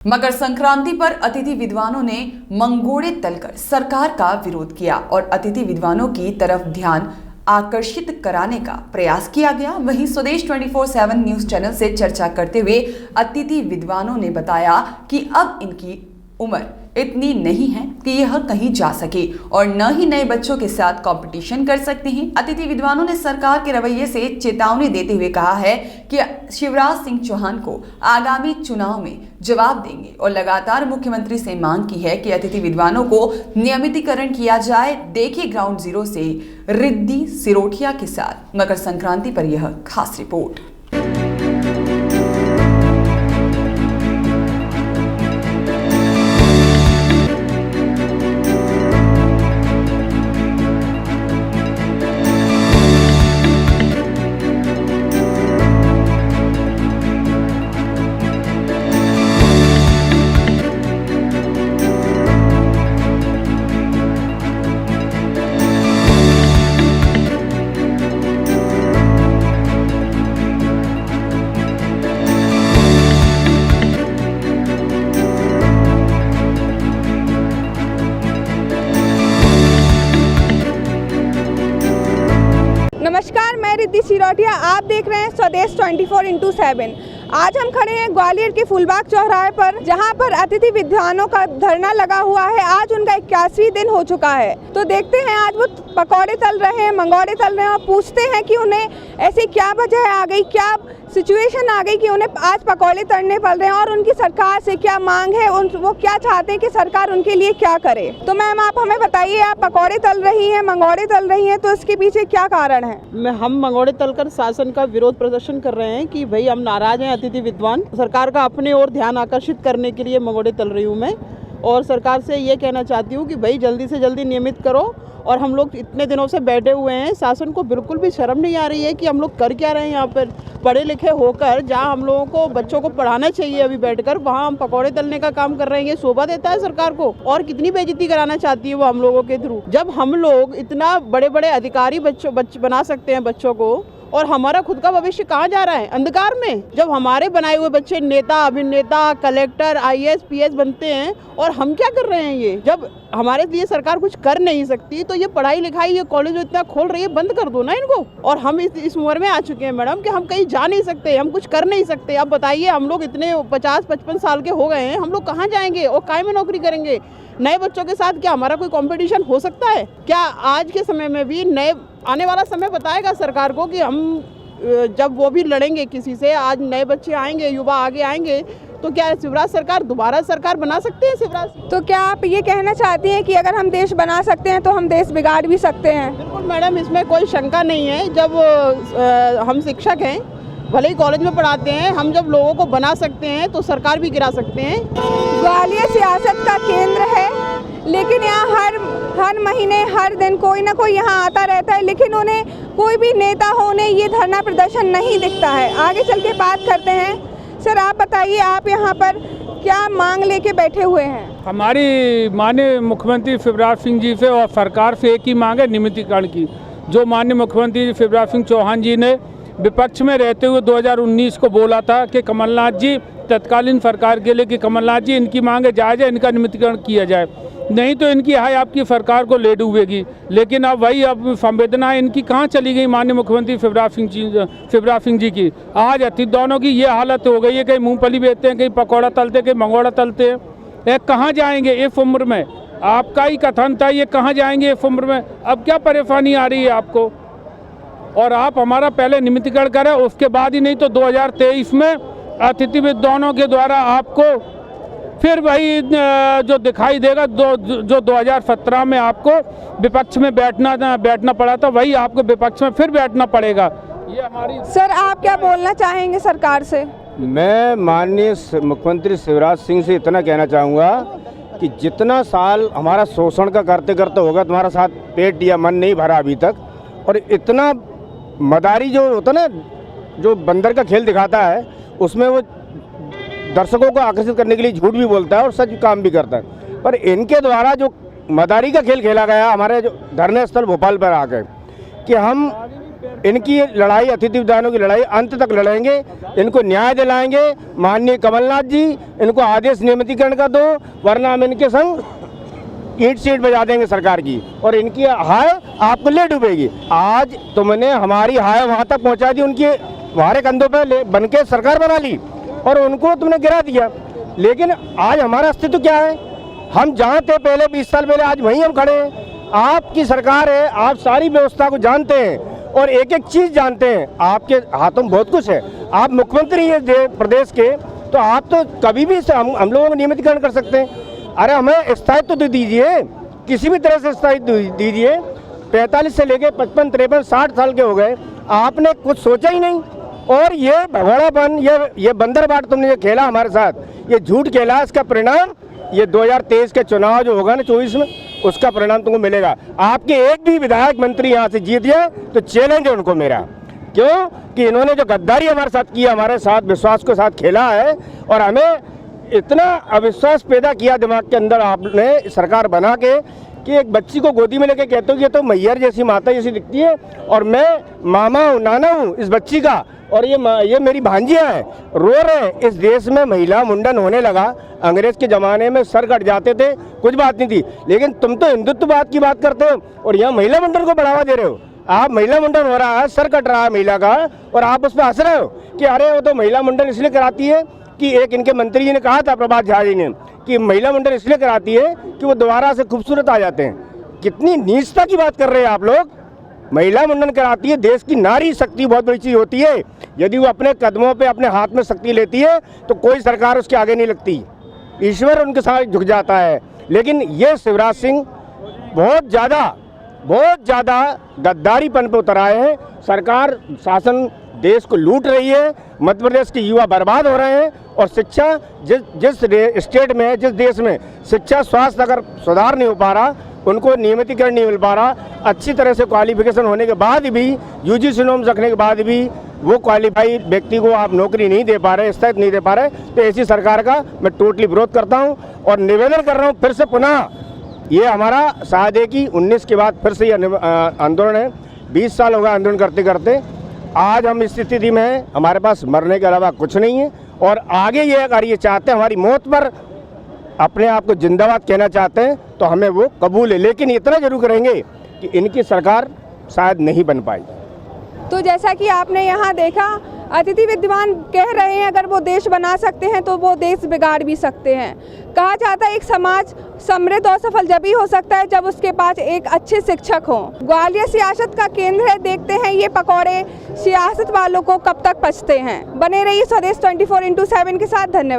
मकर संक्रांति पर अतिथि विद्वानों ने मंगोड़े तलकर सरकार का विरोध किया और अतिथि विद्वानों की तरफ ध्यान आकर्षित कराने का प्रयास किया गया। वहीं स्वदेश 24/7 न्यूज चैनल से चर्चा करते हुए अतिथि विद्वानों ने बताया कि अब इनकी उम्र इतनी नहीं है कि यह कहीं जा सके और न ही नए बच्चों के साथ कंपटीशन कर सकते हैं। अतिथि विद्वानों ने सरकार के रवैये से चेतावनी देते हुए कहा है कि शिवराज सिंह चौहान को आगामी चुनाव में जवाब देंगे और लगातार मुख्यमंत्री से मांग की है कि अतिथि विद्वानों को नियमितीकरण किया जाए। देखिए ग्राउंड जीरो से रिद्धि सिरोठिया के साथ मकर संक्रांति पर यह खास रिपोर्ट। नमस्कार, मैं रिद्धि सिरोठिया। आप देख रहे हैं स्वदेश 24/7। आज हम खड़े हैं ग्वालियर के फूलबाग चौराहे पर, जहां पर अतिथि विद्वानों का धरना लगा हुआ है। आज उनका 81वां दिन हो चुका है। तो देखते हैं आज वो पकौड़े तल रहे हैं, मंगोड़े तल रहे हैं और पूछते हैं कि उन्हें ऐसी क्या वजह आ गई, क्या सिचुएशन आ गई कि उन्हें आज पकौड़े तलने पड़ रहे हैं और उनकी सरकार से क्या मांग है, वो क्या चाहते हैं कि सरकार उनके लिए क्या करे। तो मैम आप हमें बताइए, आप पकौड़े तल रही हैं, मंगोड़े तल रही हैं, तो इसके पीछे क्या कारण है? हम मंगोड़े तलकर शासन का विरोध प्रदर्शन कर रहे हैं कि भाई हम नाराज हैं। अतिथि विद्वान सरकार का अपने ओर ध्यान आकर्षित करने के लिए मंगोड़े तल रही हूँ मैं, और सरकार से ये कहना चाहती हूँ कि भाई जल्दी से जल्दी नियमित करो। और हम लोग इतने दिनों से बैठे हुए हैं, शासन को बिल्कुल भी शर्म नहीं आ रही है कि हम लोग कर क्या रहे हैं यहाँ पर। पढ़े लिखे होकर जहाँ हम लोगों को बच्चों को पढ़ाना चाहिए अभी बैठकर, वहाँ हम पकौड़े तलने का काम कर रहे हैं। ये शोभा देता है सरकार को? और कितनी बेइज्जती कराना चाहती है वो हम लोगों के थ्रू। जब हम लोग इतना बड़े बड़े अधिकारी बना सकते हैं बच्चों को, और हमारा खुद का भविष्य कहाँ जा रहा है? अंधकार में। जब हमारे बनाए हुए बच्चे नेता, अभिनेता, कलेक्टर, IAS, PS बनते हैं, और हम क्या कर रहे हैं? ये जब हमारे लिए सरकार कुछ कर नहीं सकती, तो ये पढ़ाई लिखाई, ये कॉलेज इतना खोल रही है, बंद कर दो ना इनको। और हम इस उम्र में आ चुके हैं मैडम कि हम कहीं जा नहीं सकते, हम कुछ कर नहीं सकते। अब बताइए, हम लोग इतने 50-55 साल के हो गए हैं, हम लोग कहाँ जाएंगे और काय में नौकरी करेंगे? नए बच्चों के साथ क्या हमारा कोई कंपटीशन हो सकता है? क्या आज के समय में भी आने वाला समय बताएगा सरकार को कि हम जब वो भी लड़ेंगे किसी से, आज नए बच्चे आएंगे, युवा आगे आएंगे, तो क्या शिवराज सरकार दोबारा सरकार बना सकते हैं? शिवराज, तो क्या आप ये कहना चाहती हैं कि अगर हम देश बना सकते हैं तो हम देश बिगाड़ भी सकते हैं? बिल्कुल मैडम, इसमें कोई शंका नहीं है। जब हम शिक्षक हैं, भले ही कॉलेज में पढ़ाते हैं, हम जब लोगों को बना सकते हैं तो सरकार भी गिरा सकते हैं। ग्वालियर सियासत का केंद्र है, लेकिन यहाँ हर महीने हर दिन कोई ना कोई यहाँ आता रहता है, लेकिन उन्हें कोई भी नेता हो, उन्हें ये धरना प्रदर्शन नहीं दिखता है। आगे चल के बात करते हैं। सर आप बताइए, आप यहाँ पर क्या मांग लेके बैठे हुए हैं? हमारी माननीय मुख्यमंत्री शिवराज सिंह जी से और सरकार से एक ही मांग है, नियमितीकरण की। जो माननीय मुख्यमंत्री शिवराज सिंह चौहान जी ने विपक्ष में रहते हुए 2019 को बोला था कि कमलनाथ जी, तत्कालीन सरकार के लिए कि कमलनाथ जी इनकी मांगे जायज़ है, इनका नियमितीकरण किया जाए, नहीं तो इनकी हाय आपकी सरकार को ले डूबेगी। लेकिन अब संवेदना इनकी कहाँ चली गई माननीय मुख्यमंत्री शिवराज सिंह जी की। आज अतिथि विद्वानों की ये हालत हो गई है, कहीं मूंगफली बेचते हैं, कहीं पकौड़ा तलते हैं, कहीं मंगोड़ा तलते हैं। कहाँ जाएंगे इस उम्र में? आपका ही कथन था, ये कहाँ जाएंगे इस उम्र में? अब क्या परेशानी आ रही है आपको? और आप हमारा पहले नियमितीकरण करें, उसके बाद ही, नहीं तो 2023 में अतिथि विद्वानों के द्वारा आपको फिर वही जो दिखाई देगा जो 2017 में आपको विपक्ष में बैठना पड़ा था, वही आपको विपक्ष में फिर बैठना पड़ेगा। ये हमारी। सर आप क्या बोलना चाहेंगे सरकार से? मैं माननीय मुख्यमंत्री शिवराज सिंह से इतना कहना चाहूँगा कि जितना साल हमारा शोषण का करते करते होगा, तुम्हारा साथ पेट या मन नहीं भरा अभी तक। और इतना मदारी जो होता ना, जो बंदर का खेल दिखाता है, उसमें वो दर्शकों को आकर्षित करने के लिए झूठ भी बोलता है और सच काम भी करता है। पर इनके द्वारा जो मदारी का खेल खेला गया हमारे जो धरने स्थल भोपाल पर आकर, कि हम इनकी लड़ाई, अतिथि विद्वानों की लड़ाई अंत तक लड़ेंगे। इनको न्याय दिलाएंगे। माननीय कमलनाथ जी, इनको आदेश नियमितीकरण का दो, वरना हम इनके संग ईंट सीट बजा देंगे सरकार की, और इनकी हाय आपको ले डूबेगी। आज तुमने हमारी हाय वहाँ तक पहुँचा दी, उनकी हमारे कंधों पर बन के सरकार बना ली और उनको तुमने गिरा दिया। लेकिन आज हमारा अस्तित्व क्या है? हम जहाँ थे पहले 20 साल पहले, आज वहीं हम खड़े हैं। आपकी सरकार है, आप सारी व्यवस्था को जानते हैं और एक एक चीज़ जानते हैं। आपके हाथों में बहुत कुछ है। आप मुख्यमंत्री हैं प्रदेश के, तो आप तो कभी भी हम लोगों को नियमितीकरण कर सकते हैं। अरे हमें स्थायित्व तो दीजिए, किसी भी तरह से स्थायित्व दीजिए। 45 से लेके 55, 53, 60 साल के हो गए, आपने कुछ सोचा ही नहीं। और ये भगोड़ापन, ये बंदरबाट तुमने ये खेला हमारे साथ, ये झूठ खेला, इसका परिणाम ये 2023 के चुनाव जो होगा ना 24 में, उसका परिणाम तुमको मिलेगा। आपके एक भी विधायक मंत्री यहाँ से जीत गए तो चैलेंज है उनको मेरा। क्यों कि इन्होंने जो गद्दारी हमारे साथ की, हमारे साथ विश्वास के साथ खेला है और हमें इतना अविश्वास पैदा किया दिमाग के अंदर आपने सरकार बना के कि एक बच्ची को गोदी में लेके कहते हो कि ये तो मैयर जैसी, माता जैसी दिखती है और मैं मामा हूँ, नाना हूँ इस बच्ची का, और ये मेरी भांजियाँ हैं, रो रहे हैं। इस देश में महिला मुंडन होने लगा। अंग्रेज के ज़माने में सर कट जाते थे, कुछ बात नहीं थी, लेकिन तुम तो हिंदुत्ववाद की बात करते हो और यहाँ महिला मुंडन को बढ़ावा दे रहे हो। आप महिला मुंडन हो रहा है, सर कट रहा है महिला का, और आप उस पर हंस रहे हो कि अरे वो तो महिला मुंडन इसलिए कराती है कि एक इनके मंत्री जी ने कहा था, प्रभात झा जी ने, कि महिला मुंडन इसलिए कराती है कि वो दोबारा से खूबसूरत आ जाते हैं। कितनी नीचता की बात कर रहे हैं आप लोग। महिला मुंडन कराती है, देश की नारी शक्ति बहुत बड़ी चीज़ होती है। यदि वो अपने कदमों पे अपने हाथ में शक्ति लेती है तो कोई सरकार उसके आगे नहीं लगती, ईश्वर उनके साथ झुक जाता है। लेकिन ये शिवराज सिंह बहुत ज़्यादा गद्दारीपन पे उतर आए हैं। सरकार शासन देश को लूट रही है, मध्य प्रदेश के युवा बर्बाद हो रहे हैं, और शिक्षा जिस स्टेट में, जिस देश में शिक्षा स्वास्थ्य अगर सुधार नहीं हो पा रहा, उनको नियमितीकरण नहीं मिल पा रहा, अच्छी तरह से क्वालिफिकेशन होने के बाद भी, यूजीसी नॉर्म्स रखने के बाद भी वो क्वालिफाइड व्यक्ति को आप नौकरी नहीं दे पा रहे, स्थायित्व नहीं दे पा रहे, तो ऐसी सरकार का मैं टोटली विरोध करता हूँ और निवेदन कर रहा हूँ फिर से पुनः। ये हमारा शायद है कि 19 के बाद फिर से ये आंदोलन है। 20 साल हो गए आंदोलन करते करते, आज हम इस स्थिति में हैं, हमारे पास मरने के अलावा कुछ नहीं है। और आगे ये अगर ये चाहते हैं हमारी मौत पर अपने आप को जिंदाबाद कहना चाहते हैं तो हमें वो कबूल है, लेकिन इतना जरूर करेंगे कि इनकी सरकार शायद नहीं बन पाई। तो जैसा कि आपने यहाँ देखा, अतिथि विद्वान कह रहे हैं अगर वो देश बना सकते हैं तो वो देश बिगाड़ भी सकते हैं। कहा जाता है एक समाज समृद्ध और सफल जब ही हो सकता है जब उसके पास एक अच्छे शिक्षक हों। ग्वालियर सियासत का केंद्र है, देखते हैं ये पकौड़े सियासत वालों को कब तक पचते हैं। बने रहिए स्वदेश 24x7 के साथ। धन्यवाद।